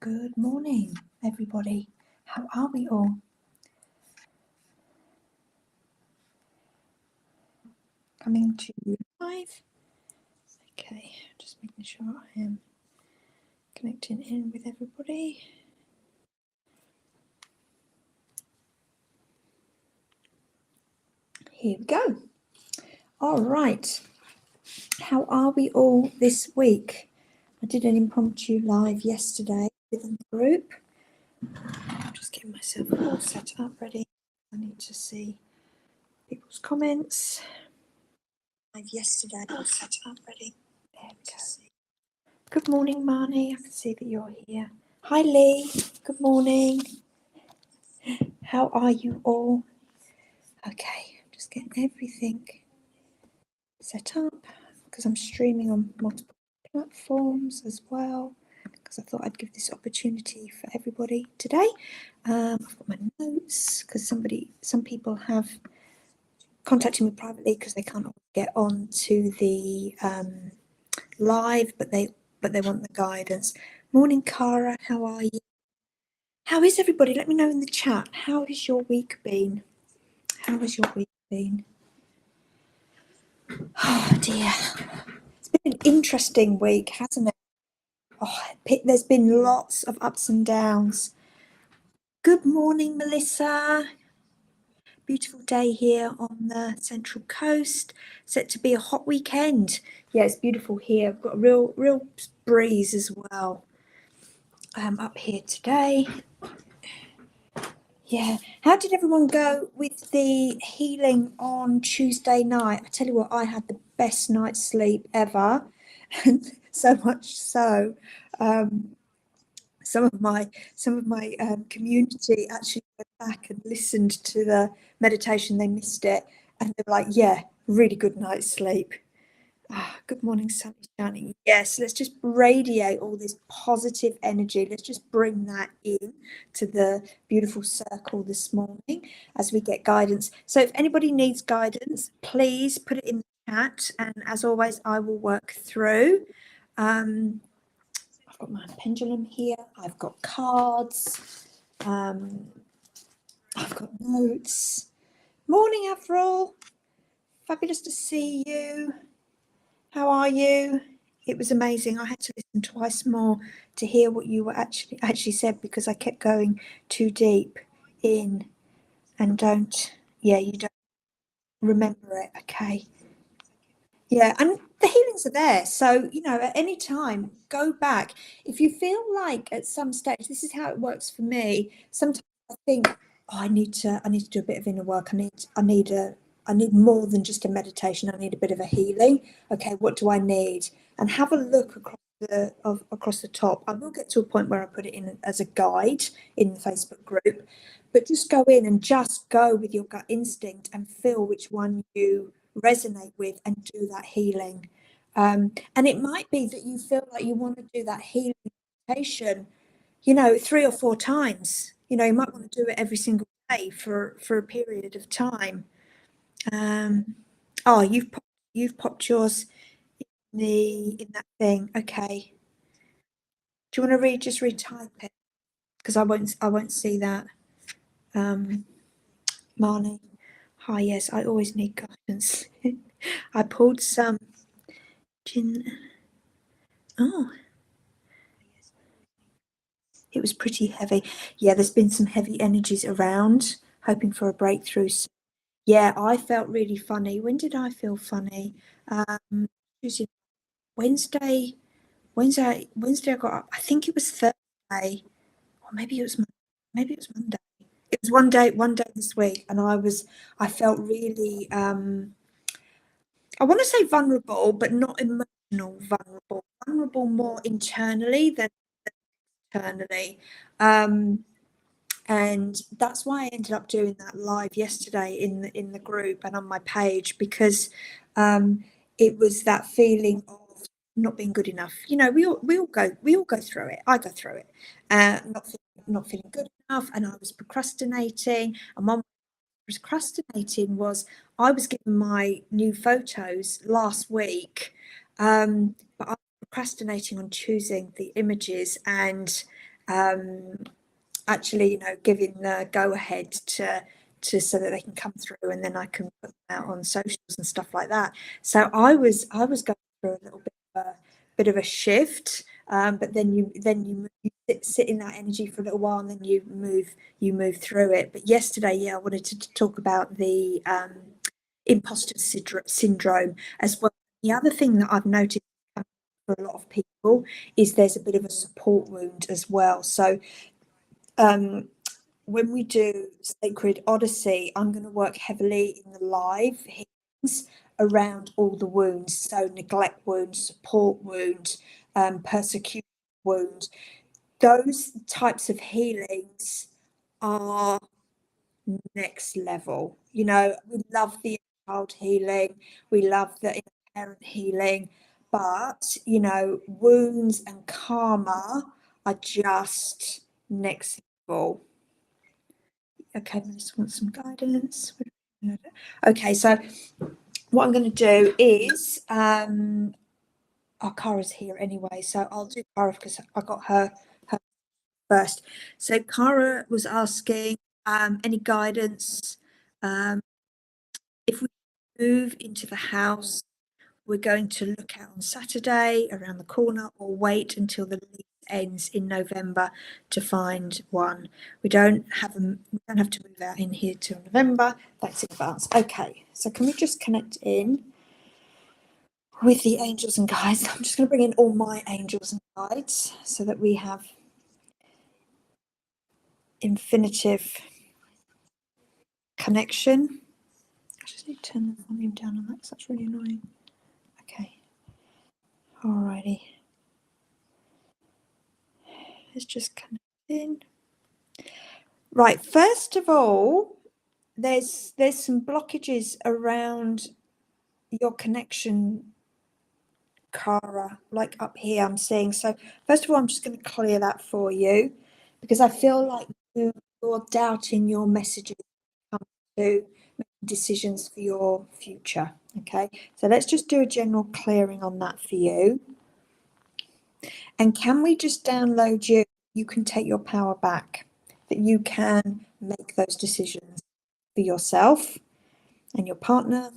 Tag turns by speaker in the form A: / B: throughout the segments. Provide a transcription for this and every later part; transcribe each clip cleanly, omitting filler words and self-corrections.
A: Good morning, everybody. How are we all? Coming to you live. Okay, just making sure I am connecting in with everybody. Here we go. All right. How are we all this week? I did an impromptu live yesterday within the group. I'm just getting myself all set up, ready. I need to see people's comments. Live yesterday, all set up, ready. There we go. Good morning, Marnie. I can see that you're here. Hi, Lee. Good morning. How are you all? Okay, I'm just getting everything set up because I'm streaming on multiple platforms as well, because I thought I'd give this opportunity for everybody today. I've got my notes because some people have contacted me privately because they can't get on to the live, but they want the guidance. Morning, Cara. How are you? How is everybody? Let me know in the chat. How has your week been? How has your week been? Oh dear. It's been an interesting week, hasn't it? Oh, there's been lots of ups and downs. Good morning, Melissa. Beautiful day here on the Central Coast. Set to be a hot weekend. Yeah, it's beautiful here. I've got a real breeze as well. Up here today. Yeah. How did everyone go with the healing on Tuesday night? I tell you what, I had the best night's sleep ever. And so much so, some of my community actually went back and listened to the meditation. They missed it, and they were like, "Yeah, really good night's sleep." Good morning, Sunny Shani. Yes, let's just radiate all this positive energy. Let's just bring that in to the beautiful circle this morning as we get guidance. So if anybody needs guidance, please put it in the chat. And as always, I will work through. I've got my pendulum here. I've got cards. I've got notes. Morning, Avril. Fabulous to see you. How are you? It was amazing. I had to listen twice more to hear what you were actually said, because I kept going too deep in and you don't remember it. Okay. Yeah, and the healings are there. So, at any time, go back. If you feel like at some stage, this is how it works for me. Sometimes I think, oh, I need to do a bit of inner work. I need more than just a meditation. I need a bit of a healing. Okay, what do I need? And have a look across the top. I will get to a point where I put it in as a guide in the Facebook group, but just go in and just go with your gut instinct and feel which one you resonate with and do that healing. And it might be that you feel like you want to do that healing meditation, 3 or 4 times. You might want to do it every single day for a period of time. You've popped yours in that thing. Okay. Do you want to just retype it? Because I won't see that. Marnie. Hi, yes, I always need guidance. I pulled some gin. Oh, it was pretty heavy. Yeah, there's been some heavy energies around, hoping for a breakthrough. Yeah, I felt really funny. When did I feel funny? Tuesday, Wednesday I got up. I think it was Thursday, or maybe it was Monday. It was one day this week, and I felt really I want to say vulnerable, but not emotional vulnerable more internally than externally. And that's why I ended up doing that live yesterday in the group and on my page, because it was that feeling of not being good enough. We all go through it. I go through it. Not feeling good enough, and I was procrastinating. And one procrastinating was, I was given my new photos last week, but I was procrastinating on choosing the images, and actually, you know, giving the go ahead to so that they can come through, and then I can put them out on socials and stuff like that. So I was going through a little bit of a shift, but then you sit in that energy for a little while, and then you move through it. But yesterday, yeah, I wanted to talk about the imposter syndrome as well. The other thing that I've noticed for a lot of people is there's a bit of a support wound as well. So when we do Sacred Odyssey, I'm going to work heavily in the live healings around all the wounds. So neglect wound, support wound, persecution wound. Those types of healings are next level. You know, we love the child healing, we love the inner parent healing, but you know, wounds and karma are just next level. Okay, I just want some guidance. Okay, so what I'm going to do is, Kara's here anyway, so I'll do Kara because I got her first. So Kara was asking any guidance if we move into the house we're going to look at on Saturday around the corner, or wait until the lease ends in November to find one. We don't have to move out in here till November. That's in advance. Okay, so can we just connect in with the angels and guides? I'm just going to bring in all my angels and guides so that we have infinitive connection. I just need to turn the volume down on that because that's really annoying. Okay. Alrighty. Let's just connect in. Right, first of all, there's some blockages around your connection, Cara, like up here I'm seeing. So first of all, I'm just going to clear that for you, because I feel like you're doubting your messages when it comes to making decisions for your future. Okay, so let's just do a general clearing on that for you. And can we just download you? You can take your power back, that you can make those decisions for yourself and your partner.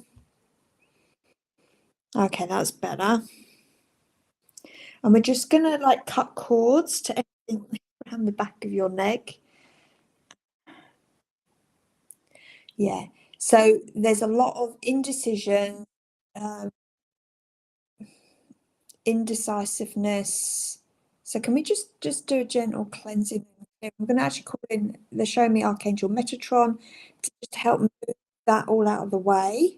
A: Okay, that's better. And we're just gonna like cut cords to everything around the back of your neck. Yeah. So there's a lot of indecision, indecisiveness. So can we just do a gentle cleansing? I'm going to actually call in the Show Me Archangel Metatron to just help move that all out of the way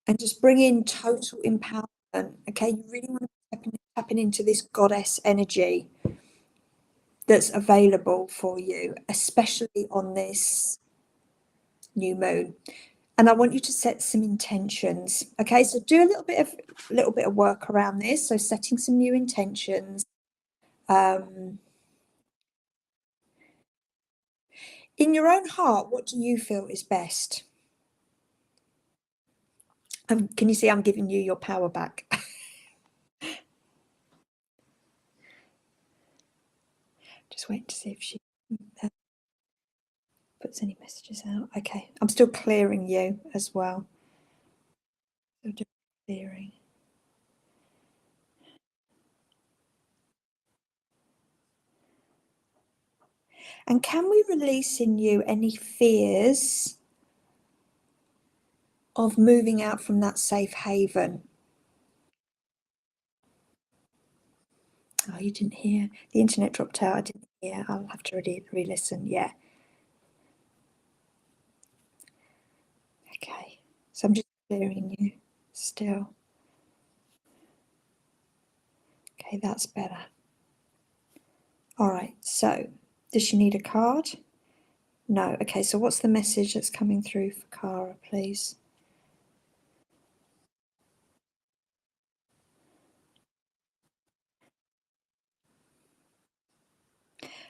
A: and just bring in total empowerment. Okay, you really want to be tapping into this goddess energy that's available for you, especially on this new moon. And I want you to set some intentions. Okay, so do a little bit of work around this. So setting some new intentions. In your own heart, what do you feel is best? Can you see I'm giving you your power back? Just wait to see if she puts any messages out. Okay, I'm still clearing you as well. So just clearing. And can we release in you any fears of moving out from that safe haven? Oh, you didn't hear. The internet dropped out. I didn't hear. I'll have to re-listen. Yeah. Okay. So I'm just clearing you still. Okay, that's better. All right. So does she need a card? No. Okay. So what's the message that's coming through for Cara, please?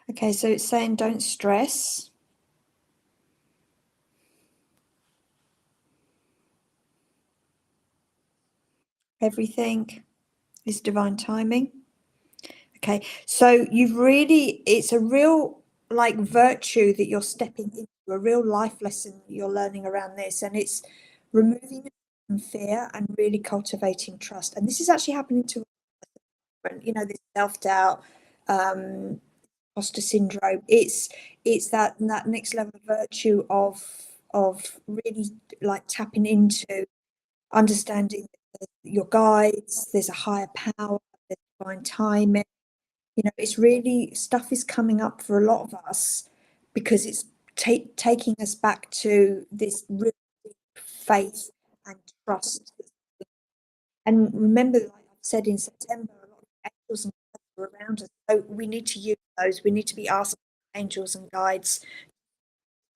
A: Okay. So it's saying don't stress. Everything is divine timing. Okay, so it's a real like virtue that you're stepping into, a real life lesson that you're learning around this, and it's removing from fear and really cultivating trust. And this is actually happening to, this self-doubt, imposter syndrome. It's that next level of virtue of really like tapping into understanding your guides. There's a higher power, there's divine timing. It's really stuff is coming up for a lot of us because it's taking us back to this real deep faith and trust. And remember, like I've said in September, a lot of angels and guides are around us. So we need to use those. We need to be asking angels and guides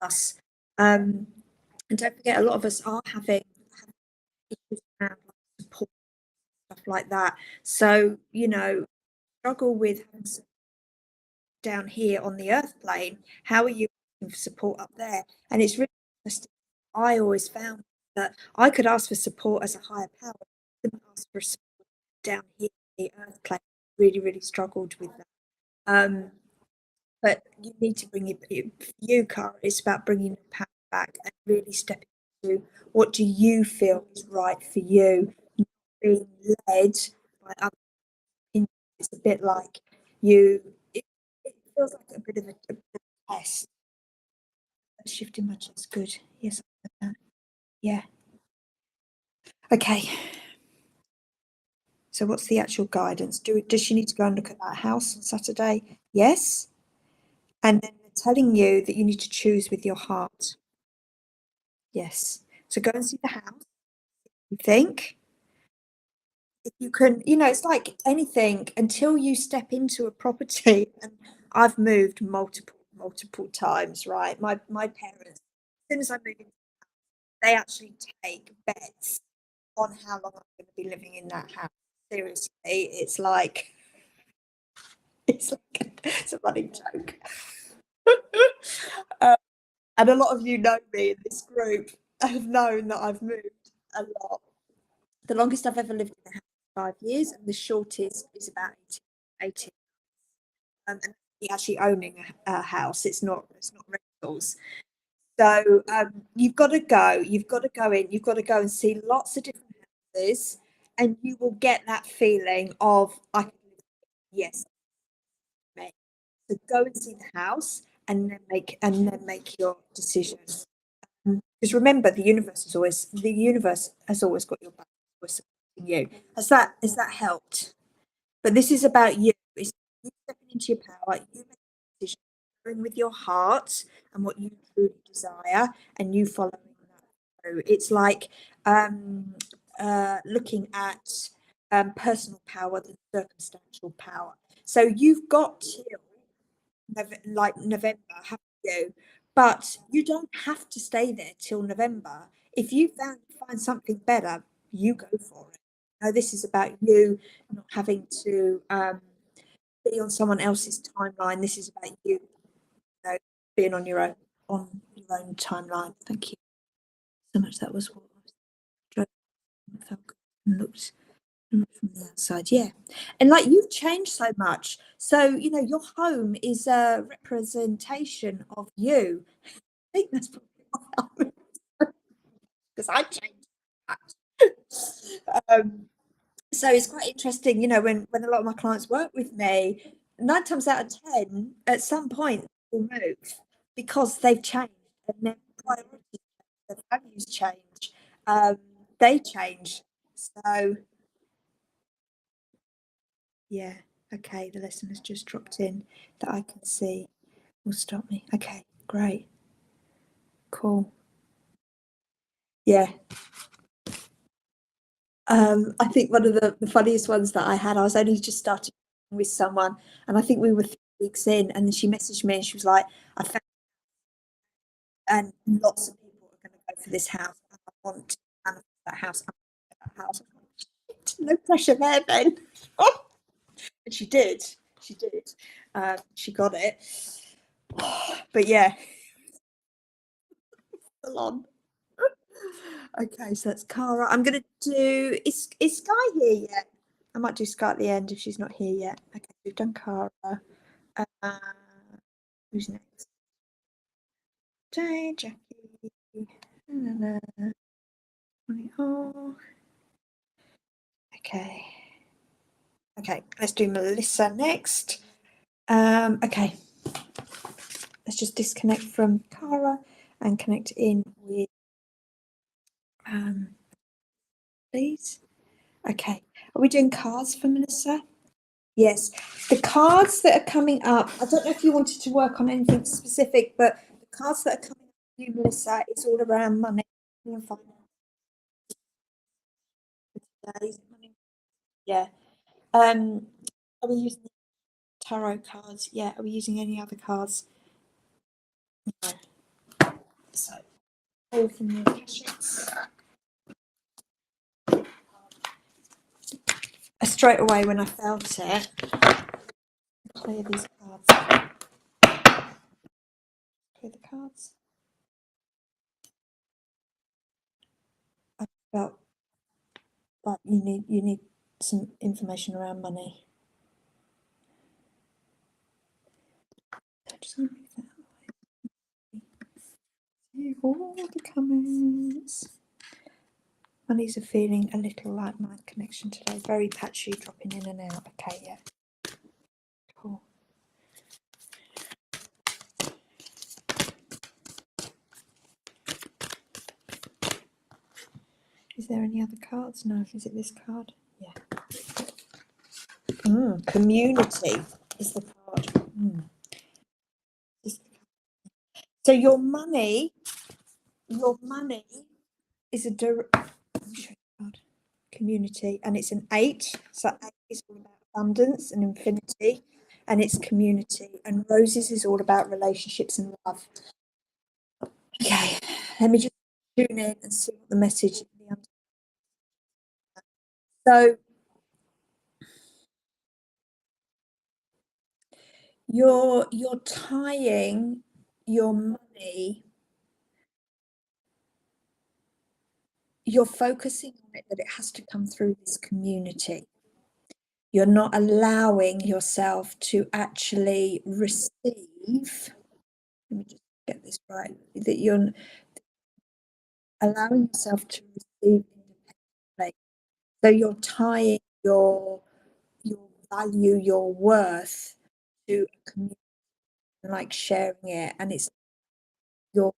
A: us. And don't forget, a lot of us are having issues around like support, stuff like that. So, struggle with down here on the earth plane. How are you asking for support up there? And it's really interesting. I always found that I could ask for support as a higher power. I couldn't ask for support down here on the earth plane. Really, really struggled with that. But you need to bring you, Cara, it's about bringing the power back and really stepping into what do you feel is right for you, not being led by other opinions. It's a bit like it feels like a bit of a test. Shifting much is good. Yes, yeah. Okay. So what's the actual guidance? Does she need to go and look at that house on Saturday? Yes. And then they're telling you that you need to choose with your heart. Yes. So go and see the house. You think if you can, it's like anything until you step into a property. And I've moved multiple times, right? My parents, as soon as I moved in, they actually take bets on how long I'm going to be living in that house. Seriously, it's a running joke. And a lot of you know me in this group have known that I've moved a lot. The longest I've ever lived in a house is 5 years, and the shortest is about 18. And actually owning a house, it's not rentals. So you've got to go in, you've got to go and see lots of different houses, and you will get that feeling of yes, me. So go and see the house and then make your decision. Because remember, the universe has always got your back, always supporting you. Has that helped? But this is about you. It's you stepping into your power, you make a decision, going with your heart and what you truly desire, and you following that through. It's like looking at personal power than circumstantial power. So you've got till November, haven't you? But you don't have to stay there till November. If you find something better, you go for it. This is about you not having to be on someone else's timeline. This is about you being on your own timeline. Thank you so much. That was what felt good and looked from the outside. Yeah. And like you've changed so much. So, your home is a representation of you. I think that's probably because I changed that. So it's quite interesting, when a lot of my clients work with me, 9 times out of 10, at some point will move because they've changed and their priorities, their values change, they change. So yeah, okay, the lesson has just dropped in that I can see will stop me. Okay, great, cool. Yeah. I think one of the funniest ones that I had, I was only just starting with someone, and I think we were 3 weeks in, and then she messaged me and she was like, I found, and lots of people are going to go for this house, and I want to manifest that house. That house. No pressure there, then. And she did. She did. She got it. But yeah, full on. Okay, so that's Cara. I'm gonna do. Is Sky here yet? I might do Sky at the end if she's not here yet. Okay, we've done Cara. Who's next? Jackie. Oh. Okay. Okay, let's do Melissa next. Okay. Let's just disconnect from Cara and connect in with please. Okay. Are we doing cards for Melissa? Yes. The cards that are coming up, I don't know if you wanted to work on anything specific, but the cards that are coming up for you, Melissa, is all around money and finance. Yeah. Are we using tarot cards? Yeah. Are we using any other cards? No. So all from your passions. Straight away when I felt it, clear these cards. Clear the cards. I felt like you need some information around money. Just move that away. All the comments. Money's a feeling a little like my connection today. Very patchy, dropping in and out. Okay, yeah. Cool. Is there any other cards? No. Is it this card? Yeah. Community is the card. So your money is a community, and it's an 8. So 8 is all about abundance and infinity, and it's community. And roses is all about relationships and love. Okay, let me just tune in and see what the message is. So you're tying your money, you're focusing on it that it has to come through this community. You're not allowing yourself to actually receive. Let me just get this right. That you're allowing yourself to receive independently. So you're tying your value, your worth to a community, like sharing it, and it's your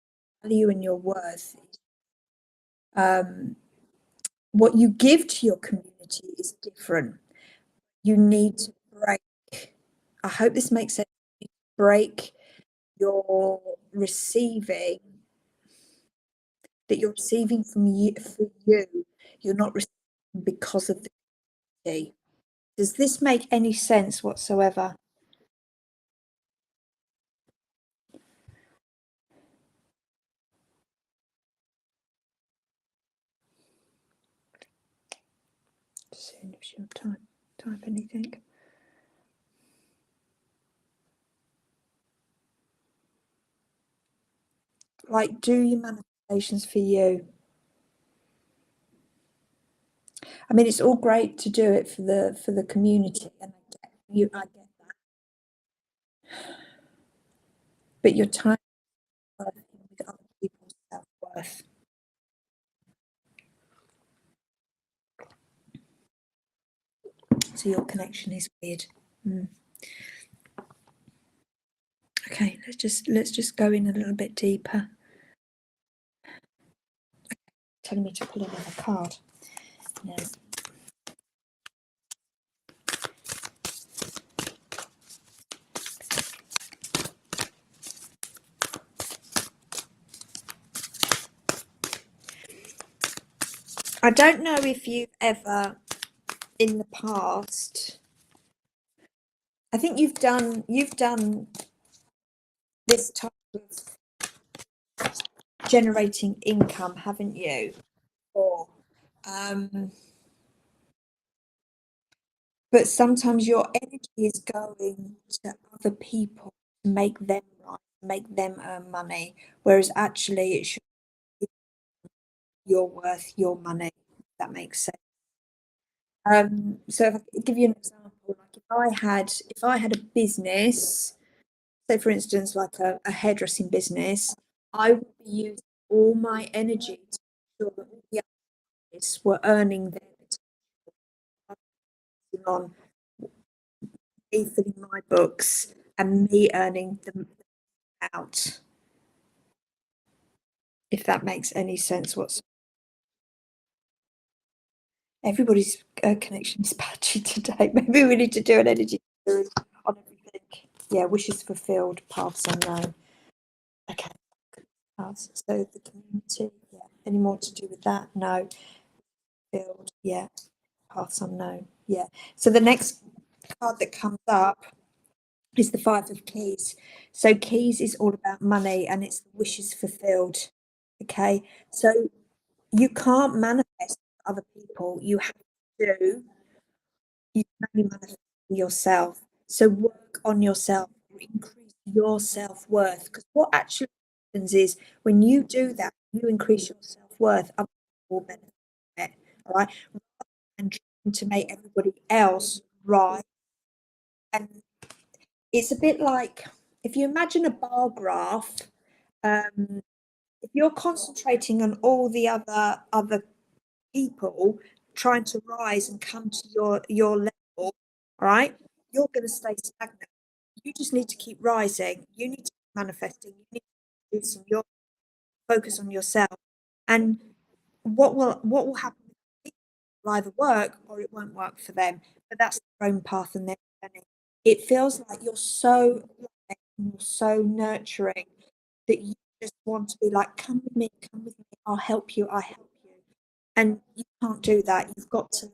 A: value and your worth. What you give to your community is different. You need to break. I hope this makes sense. You break your receiving, that you're receiving from you for you. You're not receiving because of the community. Does this make any sense whatsoever? Seeing if she'll type anything. Like, do your manifestations for you. I mean, it's all great to do it for the community, and I get that. But you're tying with other people's self-worth. So your connection is weird. Okay, let's just go in a little bit deeper. Telling me to pull another card. No. I don't know if you've ever, in the past, I think you've done this type of generating income, haven't you? Or but sometimes your energy is going to other people to make them right, make them earn money, whereas actually it should be your worth, your money. If that makes sense. So if I give you an example, like if I had a business, say for instance, like a hairdressing business, I would be using all my energy to ensure that all the artists were earning their potential on me filling my books and me earning them out, if that makes any sense. What's everybody's connection is patchy today. Maybe we need to do an energy series on everything. Yeah, wishes fulfilled, paths unknown. Okay, paths. So the community. Yeah. Any more to do with that? No. Fulfilled. Yeah. Paths unknown. Yeah. So the next card that comes up is the Five of Keys. So keys is all about money and it's wishes fulfilled. Okay. So you can't manifest for other people. You can only manifest for yourself. So work on yourself, increase your self-worth. Because what actually happens is when you do that, you increase your self-worth, other people will benefit from it. All right. And trying to make everybody else right. And it's a bit like if you imagine a bar graph, if you're concentrating on all the other people trying to rise and come to your level, all right, you're going to stay stagnant. You just need to keep rising. You need to keep manifesting. You need to keep producing your focus on yourself. And what will happen? It will either work or it won't work for them. But that's their own path and their journey. It feels like you're so loving, you're so nurturing that you just want to be like, come with me, I'll help you, I'll help you. And you can't do that. You've got to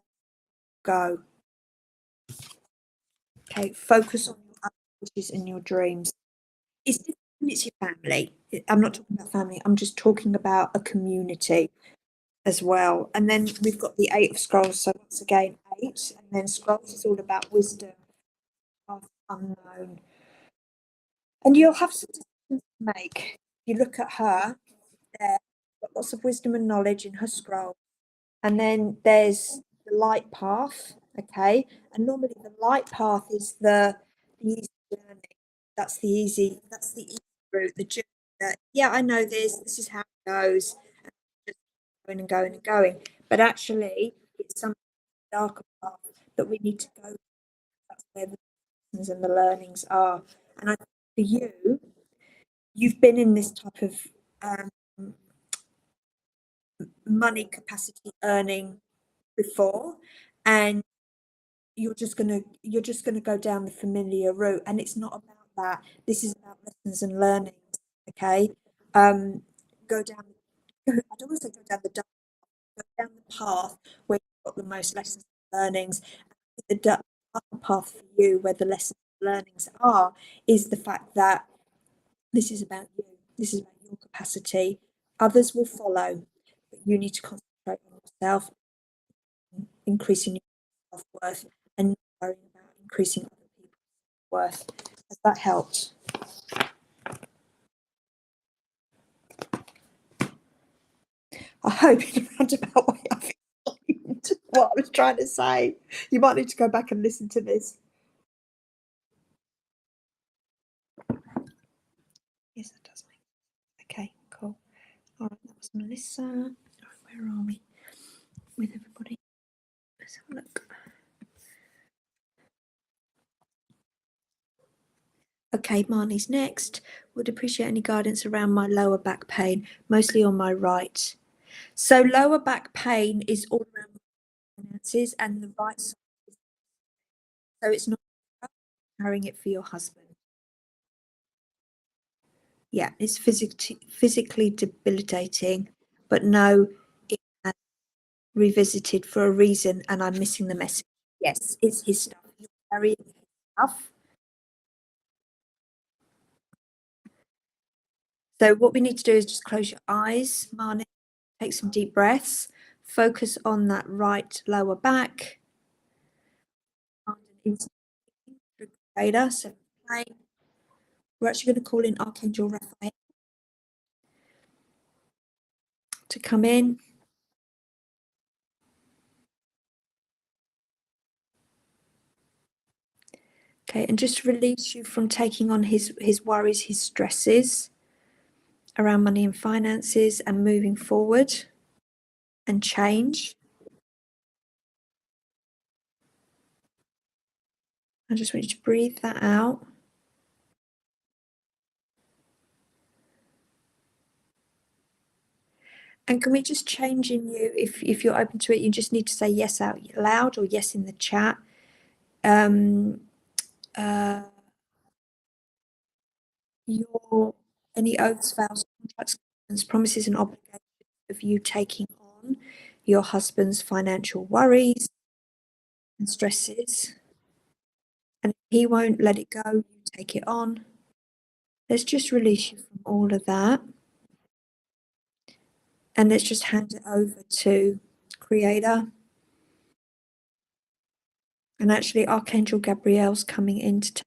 A: go. Okay, focus on your wishes and your dreams. It's different when it's your family. I'm not talking about family, I'm just talking about a community as well. And then we've got the Eight of Scrolls. So once again, eight, and then Scrolls is all about wisdom, path unknown. And you'll have some decisions to make. You look at her, there, got lots of wisdom and knowledge in her scroll. And then there's the light path, okay? And normally the light path is the easy journey. That's the easy route, the journey that, yeah, I know this is how it goes, and just going and going and going. But actually, it's some darker path that we need to go. That's where the lessons and the learnings are. And I think for you, you've been in this type of um, money capacity earning before, and you're just gonna go down the familiar route, and it's not about that. This is about lessons and learnings. Okay, go down. I don't want to say go down the dark, go down the path where you've got the most lessons and learnings. The dark path for you, where the lessons and learnings are, is the fact that this is about you. This is about your capacity. Others will follow, but you need to concentrate on yourself, increasing your self-worth, and not worrying about increasing other people's worth. Has that helped? I hope in a roundabout way I've explained what I was trying to say. You might need to go back and listen to this. Yes, that does make sense. Okay, cool. All right, that was Melissa. All right, where are we with everybody? Let's have a look. Okay, Marnie's next. Would appreciate any guidance around my lower back pain, mostly on my right. So lower back pain is all around finances and the right side. So it's not carrying it for your husband. Yeah, it's physically debilitating, but no, it has revisited for a reason, and I'm missing the message. Yes, it's his stuff. You're carrying his stuff. So what we need to do is just close your eyes, Marnie, take some deep breaths, focus on that right lower back. Creator, so we're actually going to call in Archangel Raphael to come in. Okay, and just release you from taking on his worries, his stresses around money and finances and moving forward and change. I just want you to breathe that out. And can we just change in you, if you're open to it, you just need to say yes out loud or yes in the chat. Your any oaths, vows, contracts, promises and obligations of you taking on your husband's financial worries and stresses. And if he won't let it go, you take it on. Let's just release you from all of that. And let's just hand it over to Creator. And actually, Archangel Gabriel's coming in to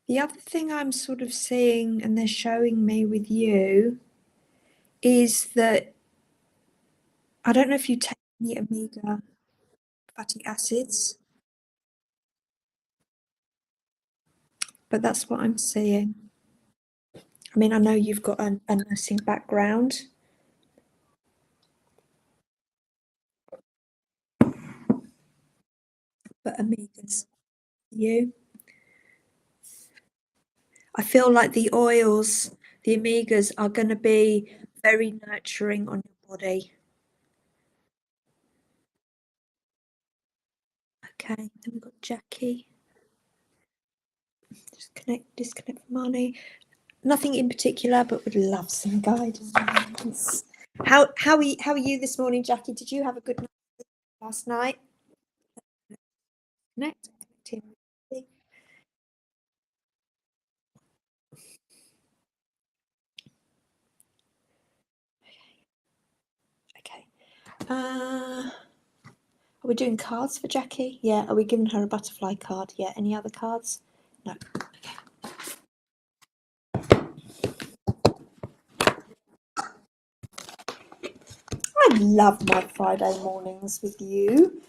A: the other thing I'm sort of seeing, and they're showing me with you, is that I don't know if you take any omega fatty acids, but that's what I'm seeing. I mean, I know you've got a nursing background, but omegas, you. I feel like the oils, the omegas, are going to be very nurturing on your body. Okay, then we've got Jackie. Just disconnect from Marnie. Nothing in particular, but would love some guidance. How are you this morning, Jackie? Did you have a good night last night? Connect. Okay. Are we doing cards for Jackie? Yeah. Are we giving her a butterfly card? Yeah. Any other cards? No. Okay. I love my Friday mornings with you.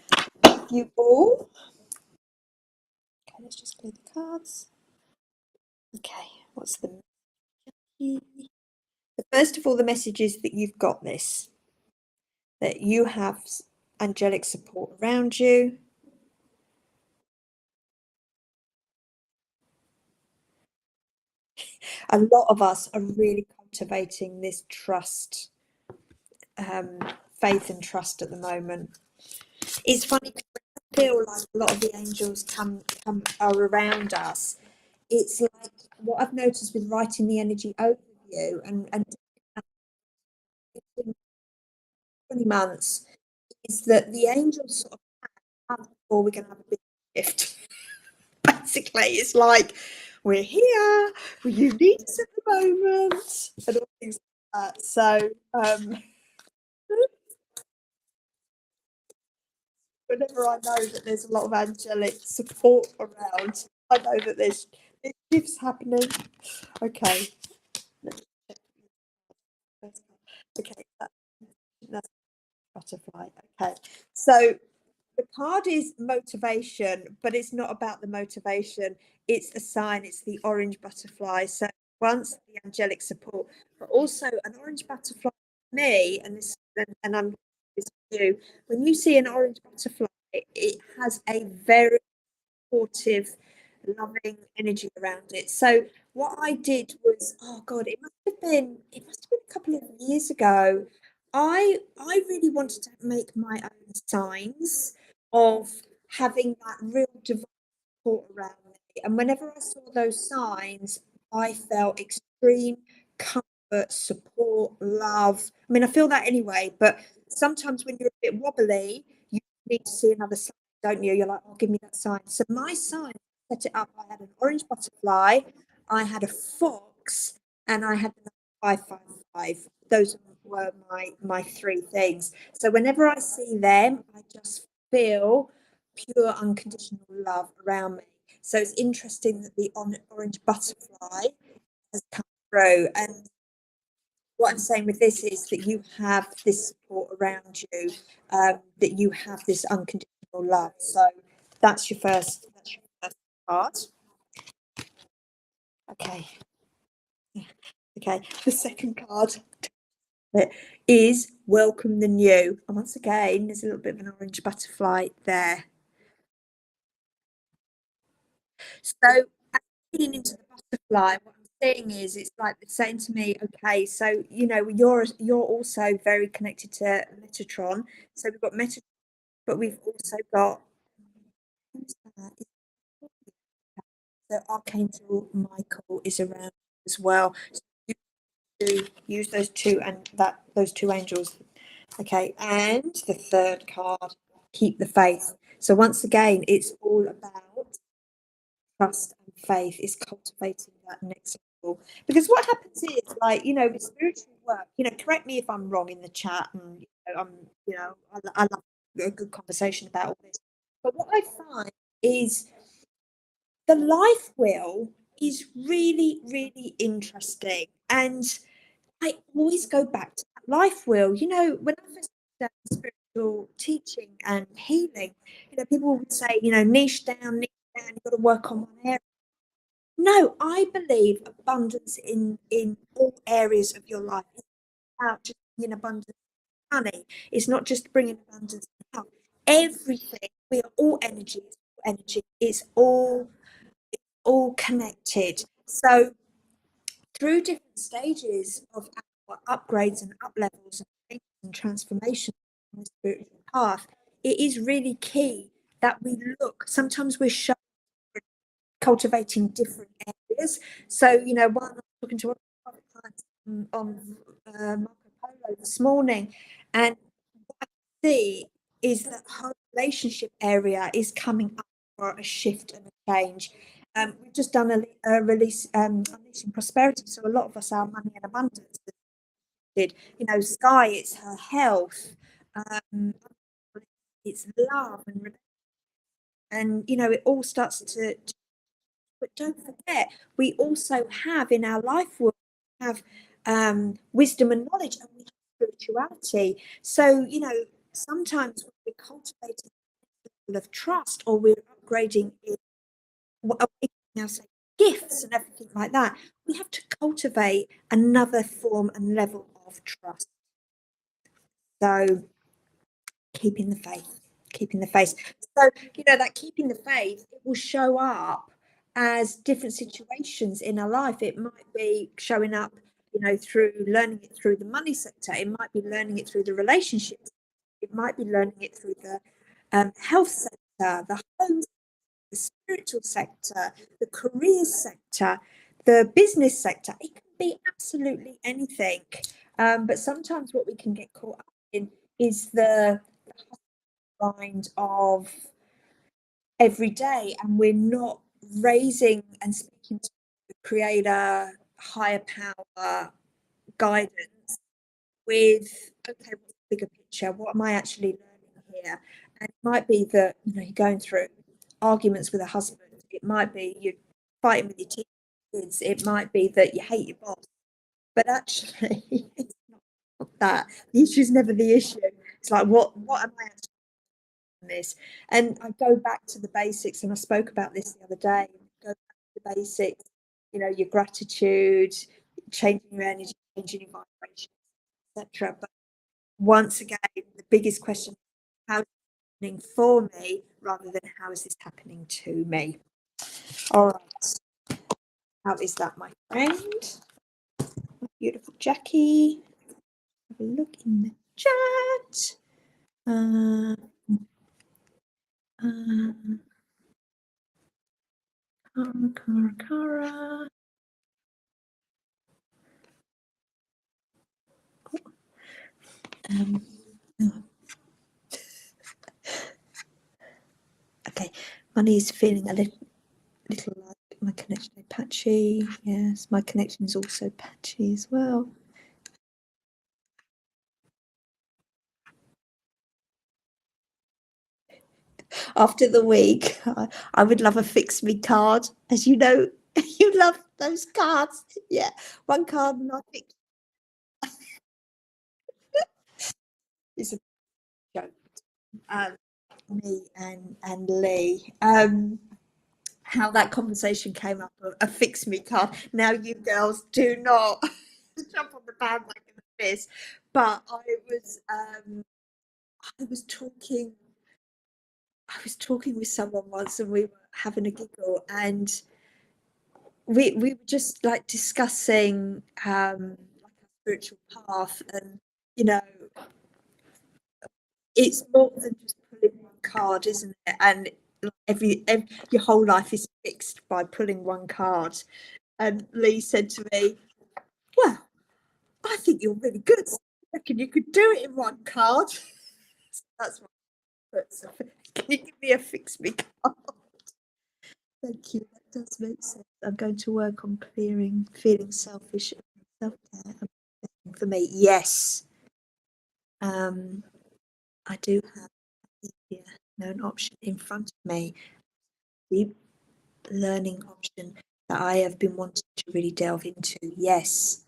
A: You all. Okay, let's just play the cards. Okay, what's the first of all, the message is that you've got this, that you have angelic support around you. A lot of us are really cultivating this trust, faith and trust at the moment. It's funny, I feel like a lot of the angels are around us. It's like what I've noticed with writing the energy overview and 20 months is that the angels sort of have before we're going to have a big shift. Basically, it's like we're here, you need us at the moment, and all things like that. So whenever I know that there's a lot of angelic support around, I know that there's shifts happening. Okay. Okay, that's butterfly. Okay, so the card is motivation, but it's not about the motivation. It's a sign. It's the orange butterfly. So once the angelic support, but also an orange butterfly for me, and I'm with you. When you see an orange butterfly, it has a very supportive, loving energy around it. So what I did was, oh God, it must have been a couple of years ago. I really wanted to make my own signs of having that real divine support around me. And whenever I saw those signs, I felt extreme comfort, support, love. I mean, I feel that anyway, but sometimes when you're a bit wobbly, you need to see another sign, don't you? You're like, oh, give me that sign. So my sign, set it up. I had an orange butterfly, I had a fox, and I had the 555. Those were my three things. So whenever I see them, I just feel pure unconditional love around me. So it's interesting that the orange butterfly has come through. And what I'm saying with this is that you have this support around you, that you have this unconditional love. So that's your first card. Okay. Okay. The second card is welcome the new. And once again, there's a little bit of an orange butterfly there. So feeding into the butterfly, what I'm saying is it's like saying to me, okay, so you're also very connected to Metatron. So we've got Metatron, but we've also got so Archangel Michael is around as well. So use those two and those two angels. Okay, and the third card, keep the faith. So once again, it's all about trust and faith, is cultivating that next level. Because what happens is, like, with spiritual work, correct me if I'm wrong in the chat, and I love a good conversation about all this. But what I find is the life wheel is really, really interesting. And I always go back to that life wheel. When I first started spiritual teaching and healing, people would say, niche down, you've got to work on one area. No, I believe abundance in all areas of your life. It's about just bringing abundance in money. It's not just bringing abundance in health. Everything. We are all energy. It's all energy. It's all connected. So through different stages of our upgrades and up levels and transformation on the spiritual path, it is really key that we look. Sometimes we're shown cultivating different areas. So, while I was talking to one of my clients on Marco Polo this morning, and what I see is that her relationship area is coming up for a shift and a change. We've just done a release, Unleashing Prosperity. So a lot of us, our money and abundance. Sky, it's her health, it's love and it all starts to. But don't forget, we also have in our life, we have wisdom and knowledge, and we have spirituality. So sometimes when we're cultivating a level of trust, or we're upgrading our gifts and everything like that, we have to cultivate another form and level of trust. So keeping the faith. So that keeping the faith, it will show up as different situations in our life. It might be showing up through learning it through the money sector. It might be learning it through the relationships. It might be learning it through the health sector, the home, the spiritual sector, the career sector, the business sector. It can be absolutely anything. But sometimes what we can get caught up in is the grind of every day, and we're not raising and speaking to the creator, higher power, guidance with, okay, what's the bigger picture? What am I actually learning here? And it might be that you're going through arguments with a husband. It might be you're fighting with your kids. It might be that you hate your boss. But actually, it's not that. The issue is never the issue. It's like, what am I actually this? And I go back to the basics, and I spoke about this the other day. Go back to the basics, your gratitude, changing your energy, changing your vibration, etc. But once again, the biggest question: how is it happening for me, rather than how is this happening to me? All right, how is that, my friend? Beautiful Jackie. Have a look in the chat. Cara. Okay, money is feeling a little like my connection is patchy. Yes, my connection is also patchy as well. after the week. I would love a fix me card, as you know. You love those cards, yeah. One card, and I think it's a joke. Um, me and Lee. How that conversation came up of a fix me card. Now you girls do not jump on the bandwagon of this, but I was talking I was talking with someone once and we were having a giggle and we were just like discussing like a spiritual path and you know it's more than just pulling one card, isn't it? And like every your whole life is fixed by pulling one card. And Lee said to me, "Well, I think you're really good. I reckon you could do it in one card." So that's what I put. So, can you give me a fix me card? Thank you. That does make sense. I'm going to work on clearing feeling selfish and self-care. For me, yes. I do have a known option in front of me, deep learning option that I have been wanting to really delve into. Yes.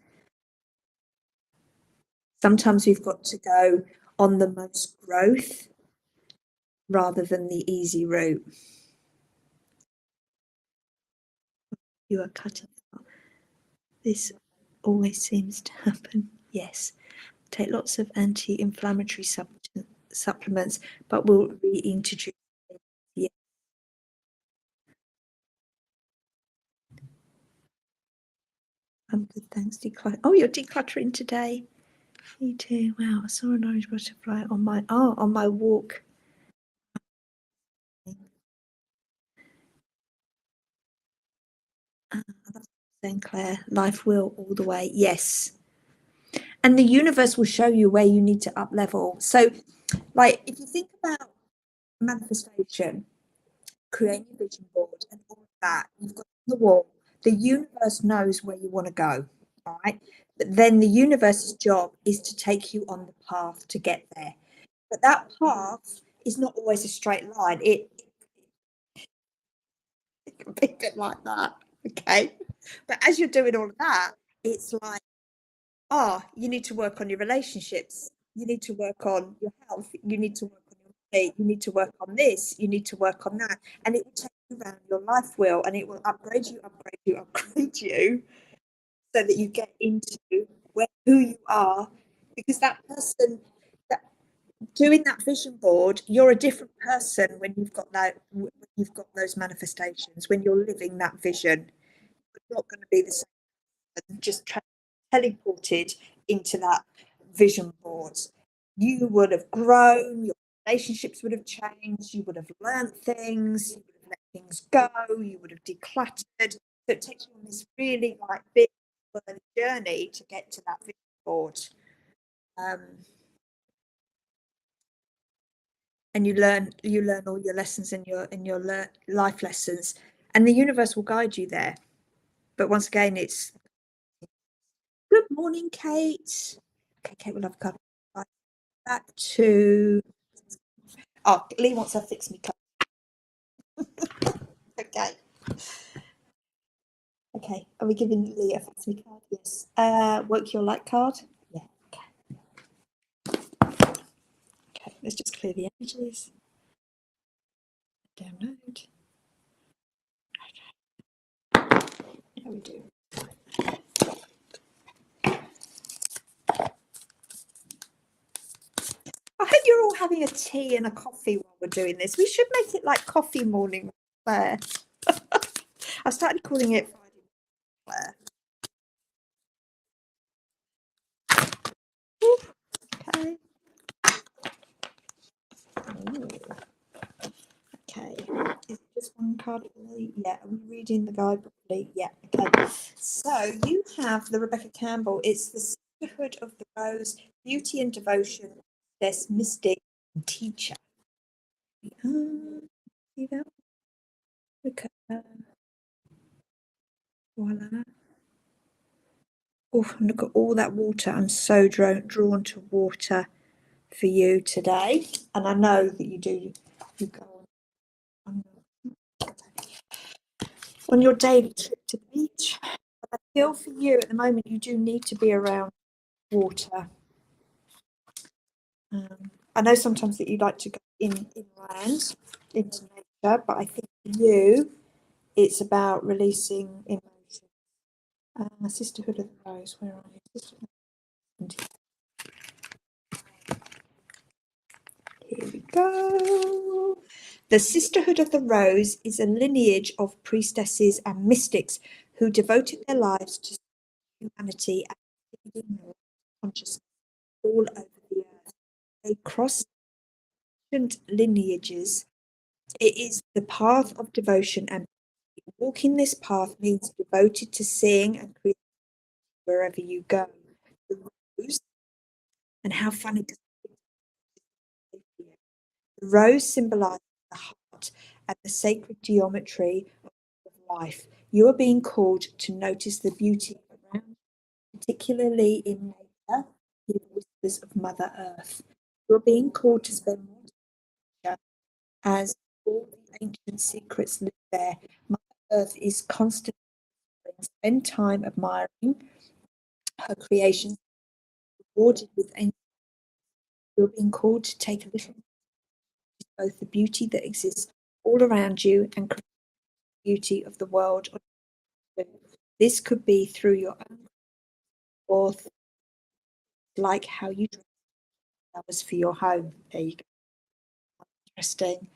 A: Sometimes we've got to go on the most growth rather than the easy route. You are cutting out. This always seems to happen. Yes. Take lots of anti-inflammatory supplements, but we'll reintroduce it. Yeah. I'm good, thanks. Oh, you're decluttering today. Me too. Wow, I saw an orange butterfly on my walk. That's saying Claire, life will all the way. Yes. And the universe will show you where you need to up level. So, like, if you think about manifestation, creating a vision board and all of that, you've got the wall. The universe knows where you want to go, all right? But then the universe's job is to take you on the path to get there. But that path is not always a straight line. It can be a bit like that, okay? But as you're doing all of that, it's like, oh, you need to work on your relationships. You need to work on your health. You need to work on your state. You need to work on this. You need to work on that. And it will take you around your life wheel and it will upgrade you, upgrade you, upgrade you so that you get into who you are. Because that person, that doing that vision board, you're a different person when when you've got those manifestations, when you're living that vision. You're not going to be the same just teleported into that vision board. You would have grown, your relationships would have changed, you would have learnt things, you would have let things go, you would have decluttered. So it takes you on this really like big journey to get to that vision board. And you learn all your lessons in your life lessons, and the universe will guide you there. But once again, it's good morning, Kate. Okay, Kate will have a cup. Right, back to Lee wants a fix me cup. Okay. Okay. Are we giving Lee a fix me card? Yes. Woke your light card? Yeah. Okay. Okay. Let's just clear the energies. Download. Okay. How we do. I hope you're all having a tea and a coffee while we're doing this. We should make it like coffee morning, Claire. I started calling it Friday, Claire. Ooh, okay. Ooh. Okay. Is it just one card? Yeah. Are we reading the guide properly? Yeah. Okay. So you have the Rebecca Campbell. It's the Sisterhood of the Rose, Beauty and Devotion, this mystic and teacher. See that? Look at that. Voila. Oh, look at all that water. I'm so drawn to water for you today. And I know that you do. You go on on your daily trip to the beach. But I feel for you at the moment, you do need to be around water. I know sometimes that you like to go inland into nature, but I think for you, it's about releasing emotion. Sisterhood of the Rose, where are you? Sisterhood of the Here we go. The Sisterhood of the Rose is a lineage of priestesses and mystics who devoted their lives to humanity and feeding consciousness all over the earth. They cross ancient lineages. It is the path of devotion, and walking this path means devoted to seeing and creating wherever you go. The rose, and how funny does it feel? The rose symbolizes the heart and the sacred geometry of life. You are being called to notice the beauty around, particularly in nature, in the whispers of Mother Earth. You are being called to spend more time as all the ancient secrets live there. Mother Earth is constantly spend time admiring her creations, rewarded with ancient. You're being called to take a little both the beauty that exists all around you and the beauty of the world. This could be through your own or like how you dress flowers for your home. There you go. Interesting.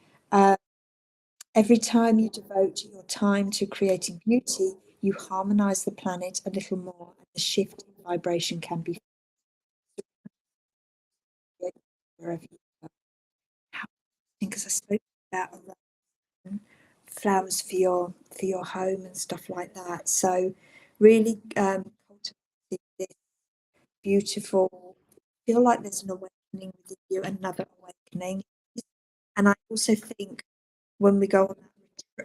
A: Every time you devote your time to creating beauty, you harmonize the planet a little more, and the shift in vibration can be wherever you go. How, because I spoke about flowers for your home and stuff like that. So really cultivating this beautiful. Feel like there's an awakening within you, another awakening, and I also think when we go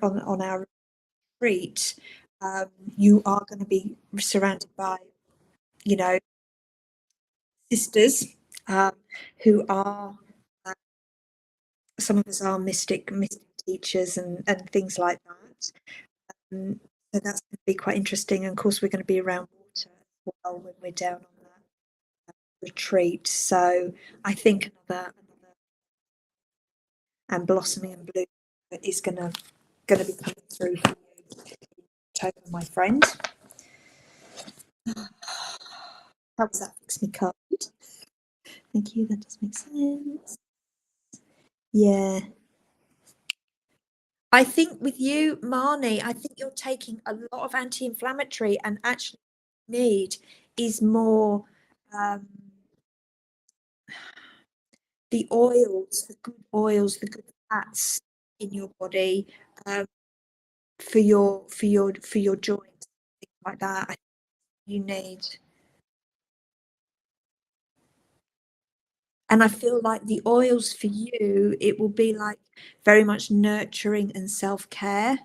A: on our retreat, you are going to be surrounded by, you know, sisters who are. Some of us are mystic teachers and things like that. So that's going to be quite interesting. And of course, we're going to be around water as well when we're down on that retreat. So I think another and blossoming and bloom is going to be coming through for you, October, my friend. How was that? Fix me card. Thank you. That does make sense. Yeah. I think with you, Marnie, I think you're taking a lot of anti-inflammatory, and actually need is more the oils, the good fats in your body for your joints, things like that. I think you need. And I feel like the oils for you, it will be like very much nurturing and self-care.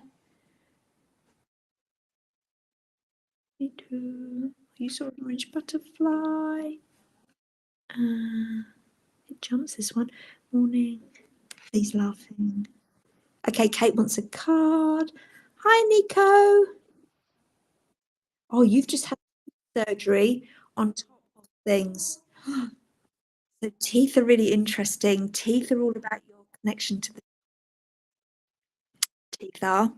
A: Me too. You saw an orange butterfly. It jumps, this one. Morning. He's laughing. Okay, Kate wants a card. Hi, Nico. Oh, you've just had surgery on top of things. So teeth are really interesting. Teeth are all about your connection to the teeth are.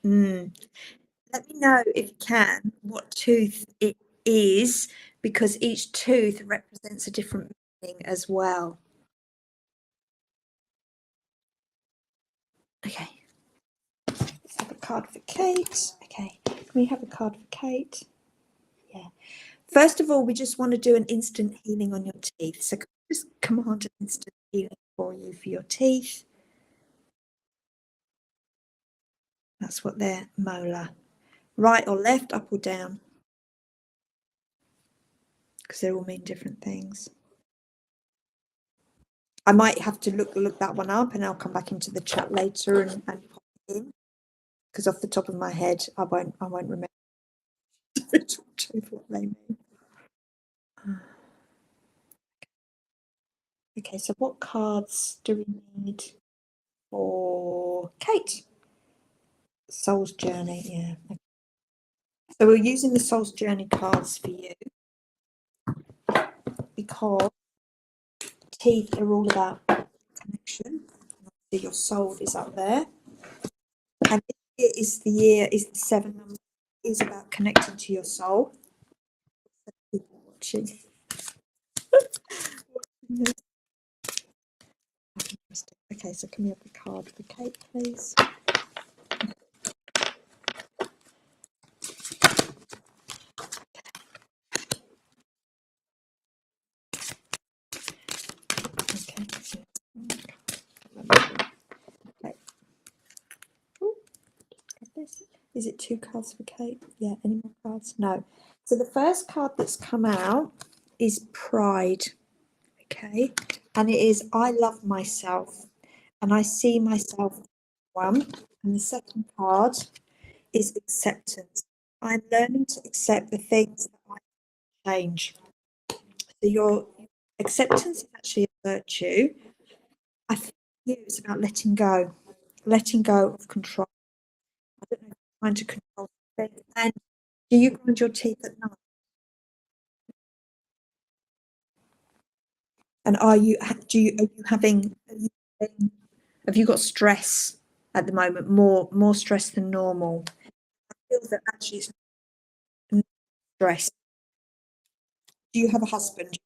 A: Let me know if you can what tooth it is, because each tooth represents a different meaning as well. Okay. Let's have a card for Kate. Okay. Can we have a card for Kate? Yeah. First of all, we just want to do an instant healing on your teeth. So just command an instant healing for you for your teeth. That's what they're molar. Right or left, up or down? Because they all mean different things. I might have to look that one up, and I'll come back into the chat later and pop it in. Because off the top of my head, I won't remember what they mean. Okay, so what cards do we need for Kate? Soul's Journey, yeah. So we're using the Soul's Journey cards for you because teeth are all about connection. Your soul is up there. And it is the year, is the 7 number, is about connecting to your soul. People watching. Okay, so can we have the card for Kate, please? Okay. Ooh, this. Is it 2 cards for Kate? Yeah, any more cards? No. So the first card that's come out is Pride. Okay. And it is I love myself and I see myself as one. And the second card is acceptance. I'm learning to accept the things that I change. So your acceptance is actually a virtue. I think it's about letting go of control. I don't know if you're trying to control things. And do you grind your teeth at night? And are you having, have you got stress at the moment? More stress than normal? I feel that actually it's not stress. Do you have a husband?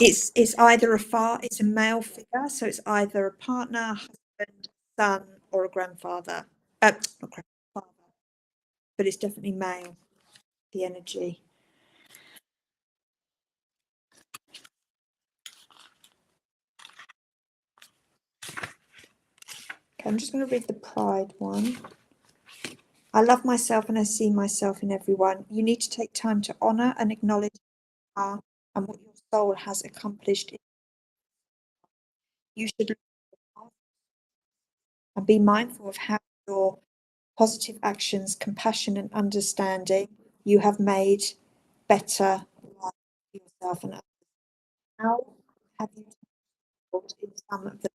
A: It's either it's a male figure, so it's either a partner, husband, son, or a grandfather. Not grandfather, but it's definitely male. The energy. Okay, I'm just going to read the Pride one. I love myself and I see myself in everyone. You need to take time to honour and acknowledge who you are and what your soul has accomplished. You should and be mindful of how your positive actions, compassion and understanding you have made better life for yourself and others. How have you taught in some of the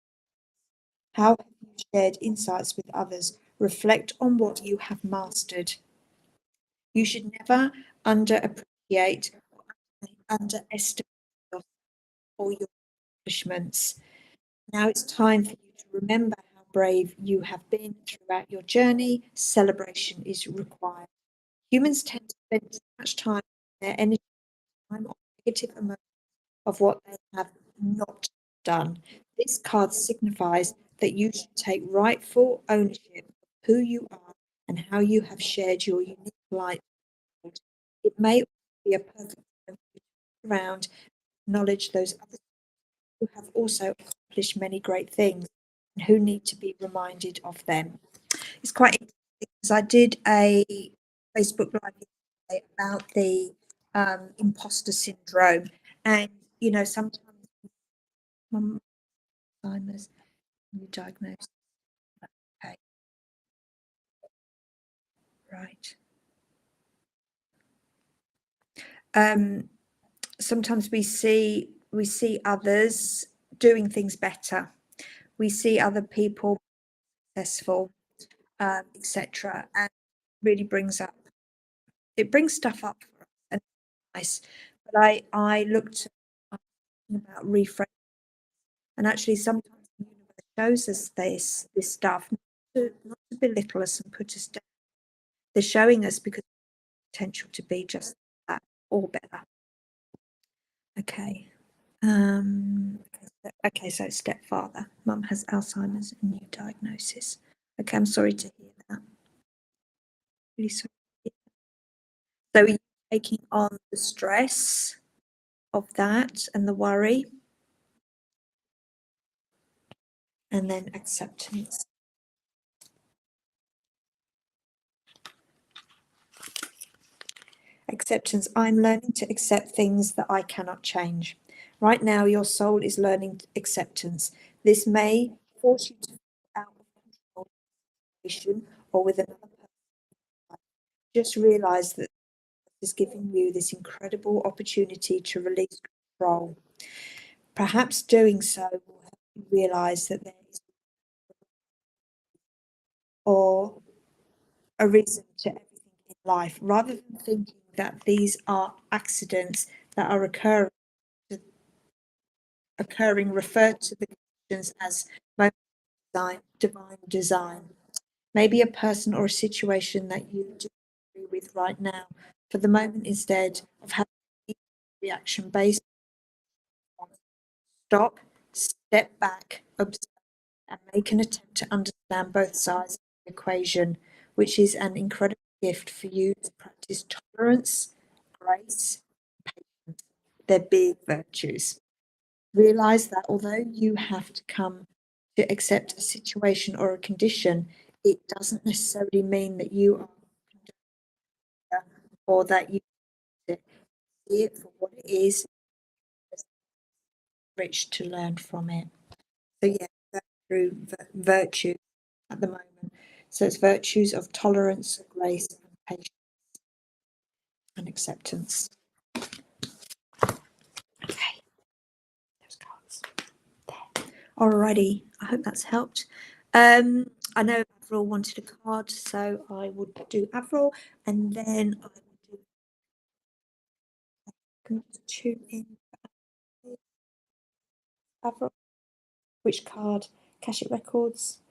A: how have you shared insights with others? Reflect on what you have mastered. You should never underappreciate or underestimate yourself or your accomplishments. Now it's time for you to remember how brave you have been throughout your journey. Celebration is required. Humans tend to spend too much time, their energy, time on negative emotions of what they have not done. This card signifies that you should take rightful ownership of who you are and how you have shared your unique life. It may be a perfect time to around, acknowledge those others who have also accomplished many great things and who need to be reminded of them. It's quite interesting because I did a Facebook Live yesterday about the imposter syndrome, and you know sometimes Alzheimer's new diagnosis. Okay, right. Sometimes we see others doing things better. We see other people successful, etc., and really brings stuff up for us and nice. But I looked about reframe, and actually sometimes the universe shows us this stuff not to belittle us and put us down. They're showing us because potential to be just that or better. Okay. Okay, so stepfather. Mum has Alzheimer's and new diagnosis. Okay, I'm sorry to hear that. Really sorry. So are you taking on the stress of that and the worry? And then acceptance. Acceptance. I'm learning to accept things that I cannot change. Right now, your soul is learning acceptance. This may force you to feel out of control or with another person. Just realize that is giving you this incredible opportunity to release control. Perhaps doing so will help you realize that there is or a reason to everything in life, rather than thinking that these are accidents that are occurring, refer to the conditions as divine design. Maybe a person or a situation that you disagree with right now. For the moment, instead of having a reaction based on stop, step back, observe, and make an attempt to understand both sides of the equation, which is an incredible gift for you to practice tolerance, grace, patience. They're big virtues. Realize that although you have to come to accept a situation or a condition, it doesn't necessarily mean that you are or that you see it for what it is, rich to learn from it. So yeah, that's through virtue at the moment. So it's virtues of tolerance, grace, and patience and acceptance. Okay, those cards. There. Alrighty, I hope that's helped. I know Avril wanted a card, so I would do Avril, and then I would do tune in Avril. Which card? Akashic Records.